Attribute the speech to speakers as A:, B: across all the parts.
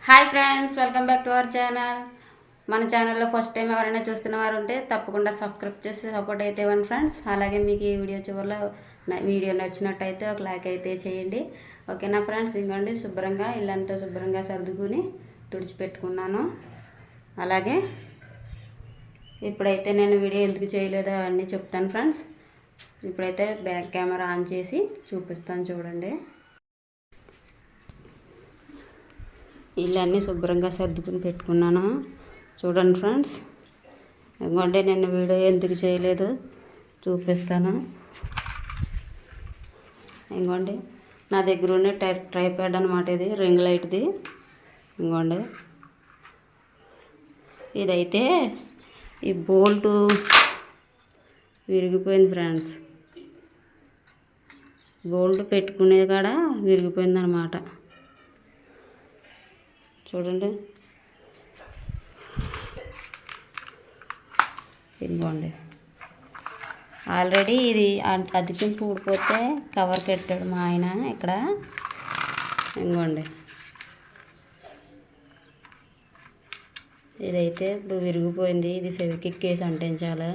A: Hi friends, welcome back to our channel. మన ఛానల్లో first time ఎవరైనా చూస్తున్న వారు ఉంటే తప్పకుండా సబ్స్క్రైబ్ చేసి సపోర్ట్ అయితే ఇవ్వండి ఫ్రెండ్స్. అలాగే మీకు ఈ వీడియో చివరిలో వీడియో నచ్చినట్టయితే ఒక లైక్ అయితే చేయండి. ఓకేనా ఫ్రెండ్స్? ఇంకోండి శుభ్రంగా ఇల్లంతా శుభ్రంగా సర్దుకుని తుడిచిపెట్టుకున్నాను. అలాగే ఇప్పుడైతే నేను వీడియో ఎందుకు చేయలేదో అవన్నీ చెప్తాను ఫ్రెండ్స్. ఇప్పుడైతే బ్యాక్ కెమెరా ఆన్ చేసి చూపిస్తాను, చూడండి. ఇల్లన్నీ శుభ్రంగా సర్దుకుని పెట్టుకున్నాను, చూడండి ఫ్రెండ్స్. ఇంకోండి నేను వీడియో ఎందుకు చేయలేదు చూపిస్తాను. ఇంకోండి నా దగ్గర ఉన్న ట్రైప్యాడ్ అనమాట, ఇది రింగ్ లైట్ది. ఇంకోండి ఇదైతే ఈ బోల్టు విరిగిపోయింది ఫ్రెండ్స్. బోల్ట్ పెట్టుకునేది కాడ విరిగిపోయింది అనమాట, చూడండి. ఇదిగోండి ఆల్రెడీ ఇది అతికింపు ఊడిపోతే కవర్ పెట్టాడు మా ఆయన ఇక్కడ. ఇంకోండి ఇదైతే ఇప్పుడు విరిగిపోయింది. ఇది ఫెవిక్విక్ వేసి అంటించాలి,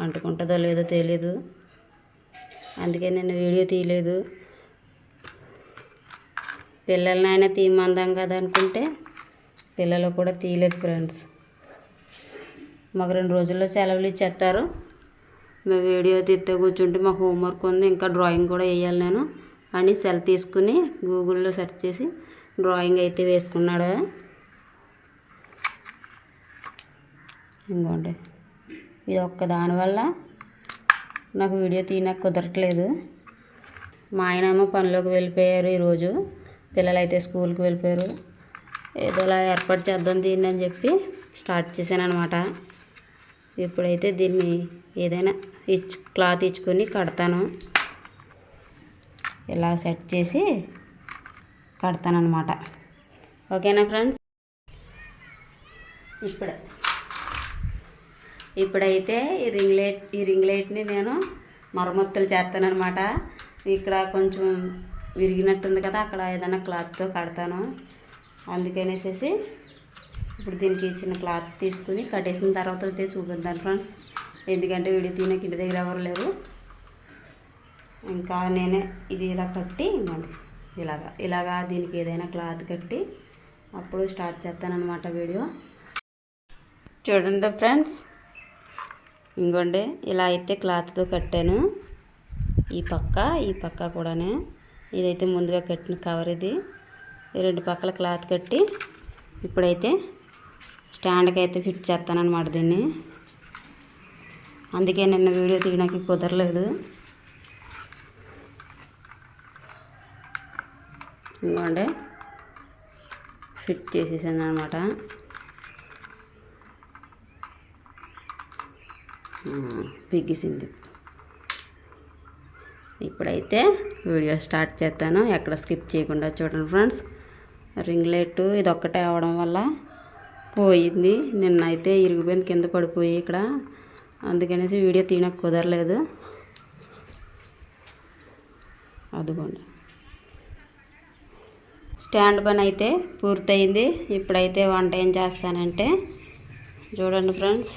A: అంటుకుంటుందో లేదో తెలీదు, అందుకే నేను వీడియో తీయలేదు. పిల్లలనైనా తీయమందాం కదా అనుకుంటే పిల్లలు కూడా తీయలేదు ఫ్రెండ్స్. మాకు 2 రోజుల్లో సెలవులు ఇచ్చేస్తారు. మేము వీడియో తీస్తే కూర్చుంటే మాకు హోంవర్క్ ఉంది, ఇంకా డ్రాయింగ్ కూడా వేయాలి నేను అని సెల్ తీసుకుని గూగుల్లో సెర్చ్ చేసి డ్రాయింగ్ అయితే వేసుకున్నాడు. ఇంకోండి ఇది ఒక్క దానివల్ల నాకు వీడియో తీయడానికి కుదరట్లేదు. మా ఆయనేమో పనిలోకి వెళ్ళిపోయారు ఈరోజు, పిల్లలైతే స్కూల్కి వెళ్ళిపోయారు. ఏదోలా ఏర్పాటు చేద్దాం దీన్ని అని చెప్పి స్టార్ట్ చేశాను అనమాట. ఇప్పుడైతే దీన్ని ఏదైనా క్లాత్ ఇచ్చుకొని కడతాను, ఇలా సెట్ చేసి కడతాను అనమాట. ఓకేనా ఫ్రెండ్స్? ఇప్పుడైతే ఈ రింగ్ లైట్ని నేను మరమ్మతులు చేస్తానన్నమాట. ఇక్కడ కొంచెం విరిగినట్టుంది కదా, అక్కడ ఏదైనా క్లాత్తో కడతాను. అందుకనేసి ఇప్పుడు దీనికి చిన్న క్లాత్ తీసుకుని కట్టేసిన తర్వాత అయితే చూపిద్దాను ఫ్రెండ్స్. ఎందుకంటే వీడియో తీయడానికి ఇంటి దగ్గర ఎవరు లేరు. ఇంకా నేనే ఇది ఇలా కట్టి ఇంకోండి ఇలాగా దీనికి ఏదైనా క్లాత్ కట్టి అప్పుడు స్టార్ట్ చేస్తానన్నమాట వీడియో. చూడండి ఫ్రెండ్స్, ఇంకోండి ఇలా అయితే క్లాత్తో కట్టాను. ఈ పక్క కూడానే ఇదైతే ముందుగా కట్టిన కవర్, ఇది 2 పక్కల క్లాత్ కట్టి ఇప్పుడైతే స్టాండ్కి అయితే ఫిట్ చేస్తానన్నమాట దీన్ని. అందుకే నిన్న వీడియో తీయడానికి కుదరలేదు. ఇంకోండి ఫిట్ చేసేసాను అనమాట. బిగిసింది. ఇప్పుడైతే వీడియో స్టార్ట్ చేస్తాను, ఎక్కడ స్కిప్ చేయకుండా చూడండి ఫ్రెండ్స్. రింగ్ లైట్ ఇది ఒక్కటే అవడం వల్ల పోయింది, నిన్నైతే ఇరిగిపోయింది, కింద పడిపోయి ఇక్కడ. అందుకనేసి వీడియో తీయడానికి కుదరలేదు. అదిగోండి స్టాండ్ పని అయితే పూర్తయింది. ఇప్పుడైతే వంట ఏం చేస్తానంటే చూడండి ఫ్రెండ్స్.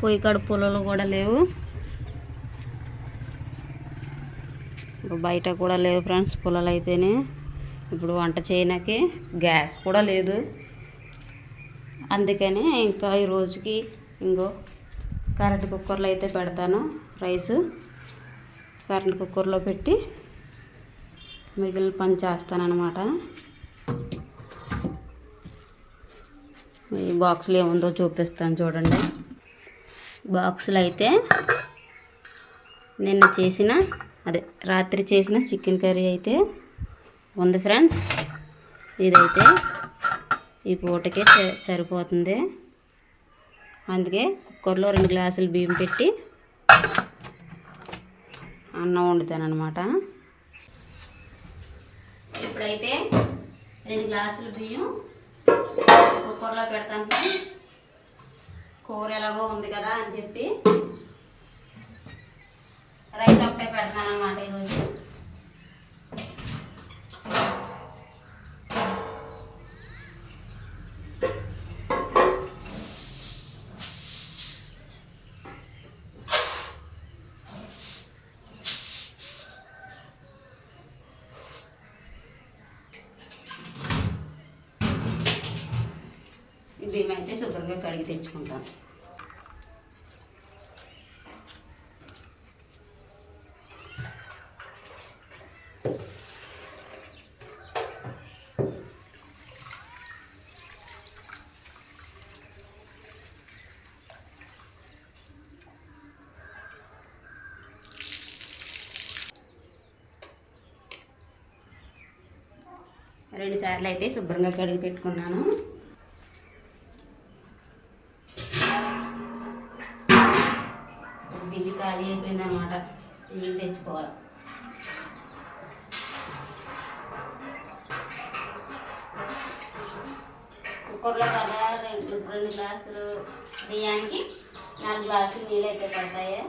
A: పొయ్యి కాడ పుల్లలు కూడా లేవు, బయట కూడా లేవు ఫ్రెండ్స్ పుల్లలు అయితేనే. ఇప్పుడు వంట చేయడానికి గ్యాస్ కూడా లేదు, అందుకని ఇంకా ఈ రోజుకి ఇంకో కరెంట్ కుక్కర్లో అయితే పెడతాను. రైస్ కరెంట్ కుక్కర్లో పెట్టి మిగిలిన పని చేస్తానన్నమాట. ఈ బాక్స్లో ఏముందో చూపిస్తాను, చూడండి. బాక్సులు అయితే రాత్రి చేసిన చికెన్ కర్రీ అయితే ఉంది ఫ్రెండ్స్. ఇదైతే ఈ పూటకే సరిపోతుంది, అందుకే కుక్కర్లో 2 గ్లాసులు బియ్యం పెట్టి అన్నం వండుతాను అనమాట. ఇప్పుడైతే 2 గ్లాసులు బియ్యం కుక్కర్లో పెడతాను. కూర ఎలాగో ఉంది కదా అని చెప్పి రైస్ ఒకటే పెడతాను అన్నమాట ఈరోజు. బియ్యం అయితే శుభ్రంగా కడిగి తెచ్చుకుంటాను. రెండు సార్లు అయితే శుభ్రంగా కడిగి పెట్టుకున్నాను. బియ్యం ఖాళీ అయిపోయింది అన్నమాట. నీళ్ళు తెచ్చుకోవాలి. కుక్కర్లో కదా రెండు గ్లాసులు బియ్యానికి 4 గ్లాసులు నీళ్ళు అయితే పడతాయి.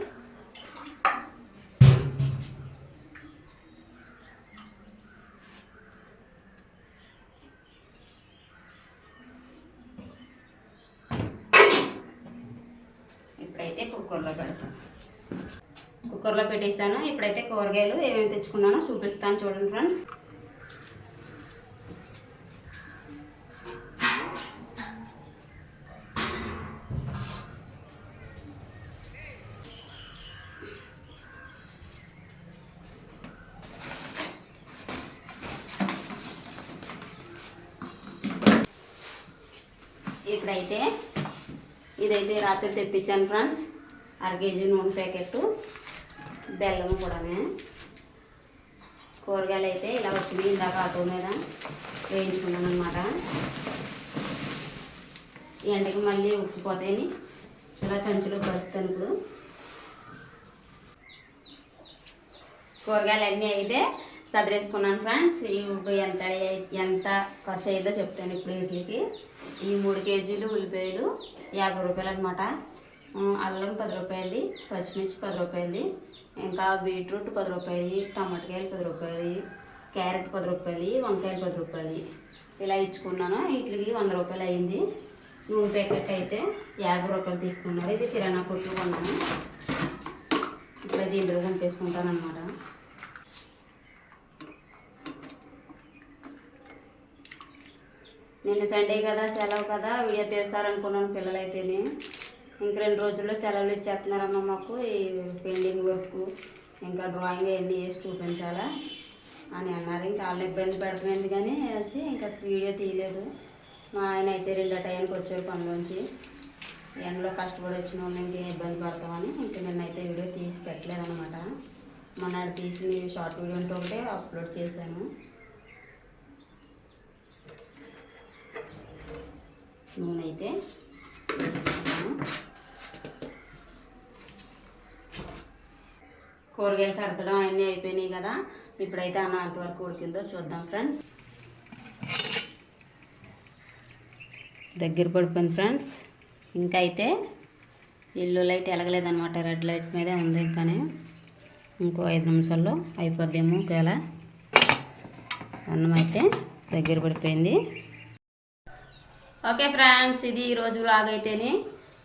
A: ఇప్పుడైతే కుక్కర్లో పెట్టేసాను. ఇప్పుడైతే కూరగాయలు ఏమేమి తెచ్చుకున్నానో చూపిస్తాను చూడండి ఫ్రెండ్స్. ఇప్పుడైతే ఇదైతే రాత్రి తెప్పించాను ఫ్రెండ్స్. 1/2 కేజీ నూనె ప్యాకెట్, బెల్లం కూడానే. కూరగాయలు అయితే ఇలా వచ్చినాయి. ఇందాక ఆటో మీద వేయించుకున్నాను అనమాట. ఎండకి మళ్ళీ ఉక్కిపోతాయని ఇలా సంచులో పరుస్తాను. ఇప్పుడు కూరగాయలు అన్నీ అయితే సదిరేసుకున్నాను ఫ్రెండ్స్. ఇప్పుడు ఎంత ఖర్చు అయ్యిందో చెప్తాను ఇప్పుడు వీటికి. ఈ 3 కేజీలు ఉల్లిపాయలు 50 రూపాయలు అనమాట. అల్లం 10 రూపాయలు, పచ్చిమిర్చి 10 రూపాయలు, ఇంకా బీట్రూట్ 10 రూపాయలు, టమాటకాయలు 10 రూపాయలు, క్యారెట్ 10 రూపాయలు, వంకాయలు 10 రూపాయలు ఇలా ఇచ్చుకున్నాను. వీటికి 100 రూపాయలు అయింది. నూనె ప్యాకెట్ అయితే 50 రూపాయలు తీసుకున్నారు. ఇది కిరాణా కొట్లు కొన్నాను. ఇప్పుడు దీంట్లో పంపేసుకుంటాను అనమాట. నిన్న సండే కదా, సెలవు కదా, వీడియో తీస్తారనుకున్నాను. పిల్లలైతేనే ఇంక 2 రోజుల్లో సెలవులు ఇచ్చేస్తున్నారమ్మ మాకు. ఈ పెయింటింగ్ వర్క్ ఇంకా డ్రాయింగ్ అవన్నీ వేసి చూపించాలా అని అన్నారు. ఇంకా వాళ్ళని ఇబ్బంది పెడుతుంది కానీ వేసి ఇంకా వీడియో తీయలేదు. మా ఆయన అయితే 2 టైంకి వచ్చారు పనిలోంచి. ఎండలో కష్టపడి వచ్చిన వాళ్ళు ఇంకేం ఇబ్బంది పడతామని ఇంక నిన్నైతే వీడియో తీసి పెట్టలేదన్నమాట. మొన్న తీసి షార్ట్ వీడియో ఉంటే ఒకటే అప్లోడ్ చేశాను. నూనె అయితే కూరగాయలు సర్దడం అన్నీ అయిపోయినాయి కదా. ఇప్పుడైతే అన్నం ఎంతవరకు ఉడికిందో చూద్దాం ఫ్రెండ్స్. దగ్గర పడిపోయింది ఫ్రెండ్స్. ఇంకా అయితే ఎల్లో లైట్ ఎలగలేదన్నమాట. రెడ్ లైట్ మీదే ఉంది. ఇంకానే ఇంకో 5 నిమిషాల్లో అయిపోద్దేమో. ఒకవేళ అన్నం అయితే దగ్గర పడిపోయింది. ఓకే ఫ్రెండ్స్, ఇది ఈరోజు వ్లాగ్ అయితేనే.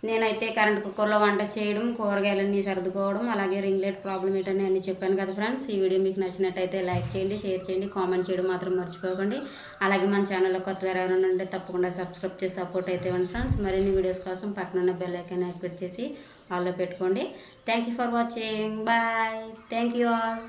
A: నేనైతే కరెంట్ కుక్కర్లో వంట చేయడం, కూరగాయలన్నీ సర్దుకోవడం, అలాగే రింగ్ లైట్ ప్రాబ్లం ఏంటని అన్నీ చెప్పాను కదా ఫ్రెండ్స్. ఈ వీడియో మీకు నచ్చినట్టయితే లైక్ చేయండి, షేర్ చేయండి, కామెంట్ చేయడం మాత్రం మర్చిపోకండి. అలాగే మన ఛానల్లో కొత్త ఎవరైనా ఉంటే తప్పకుండా సబ్స్క్రైబ్ చేసి సపోర్ట్ అయితే ఇవ్వండి ఫ్రెండ్స్. మరిన్ని వీడియోస్ కోసం పక్కన బెల్ ఐకాన్ యాక్టివేట్ చేసి ఆల్లో పెట్టుకోండి. Thank you for watching. Bye. Thank you all.